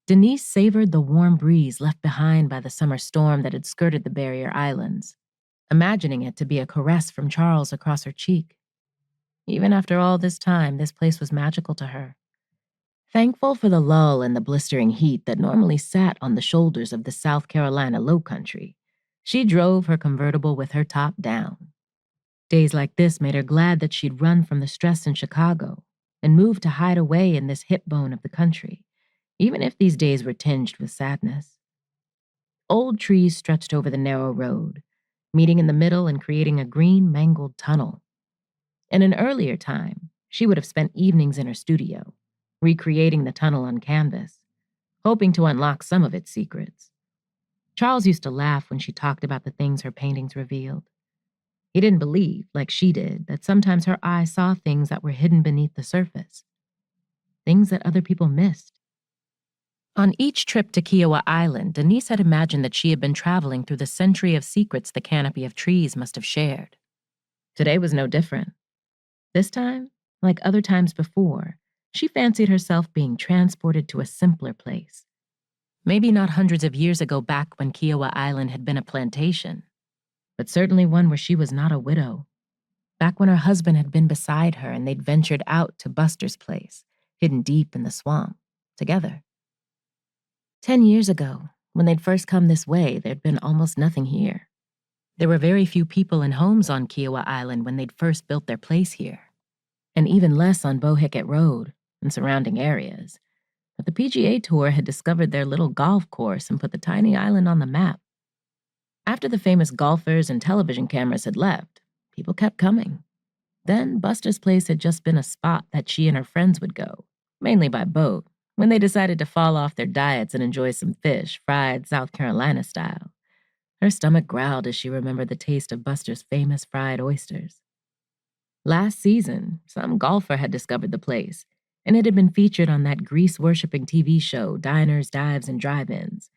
Denise savored the warm breeze left behind by the summer storm that had skirted the barrier islands, imagining it to be a caress from Charles across her cheek. Even after all this time, this place was magical to her. Thankful for the lull in the blistering heat that normally sat on the shoulders of the South Carolina Low Country, she drove her convertible with her top down. Days like this made her glad that she'd run from the stress in Chicago and moved to hide away in this hip bone of the country, even if these days were tinged with sadness. Old trees stretched over the narrow road, meeting in the middle and creating a green, mangled tunnel. In an earlier time, she would have spent evenings in her studio, recreating the tunnel on canvas, hoping to unlock some of its secrets. Charles used to laugh when she talked about the things her paintings revealed. He didn't believe, like she did, that sometimes her eyes saw things that were hidden beneath the surface, things that other people missed. On each trip to Kiowa Island, Denise had imagined that she had been traveling through the century of secrets the canopy of trees must have shared. Today was no different. This time, like other times before, she fancied herself being transported to a simpler place. Maybe not hundreds of years ago back when Kiowa Island had been a plantation, but certainly one where she was not a widow. Back when her husband had been beside her and they'd ventured out to Buster's place, hidden deep in the swamp, together. 10 years ago, when they'd first come this way, there'd been almost nothing here. There were very few people and homes on Kiowa Island when they'd first built their place here, and even less on Bohicket Road and surrounding areas. But the PGA Tour had discovered their little golf course and put the tiny island on the map. After the famous golfers and television cameras had left, people kept coming. Then Buster's place had just been a spot that she and her friends would go, mainly by boat, when they decided to fall off their diets and enjoy some fish, fried South Carolina style. Her stomach growled as she remembered the taste of Buster's famous fried oysters. Last season, some golfer had discovered the place, and it had been featured on that grease-worshipping TV show, Diners, Dives, and Drive-Ins.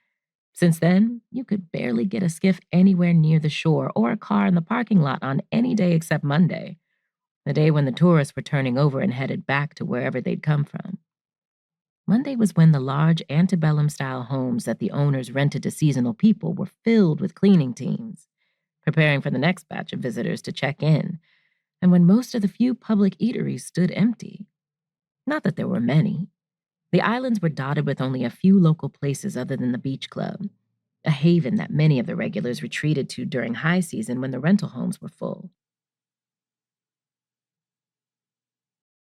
Since then, you could barely get a skiff anywhere near the shore or a car in the parking lot on any day except Monday, the day when the tourists were turning over and headed back to wherever they'd come from. Monday was when the large antebellum-style homes that the owners rented to seasonal people were filled with cleaning teams, preparing for the next batch of visitors to check in, and when most of the few public eateries stood empty. Not that there were many. The islands were dotted with only a few local places other than the beach club, a haven that many of the regulars retreated to during high season when the rental homes were full.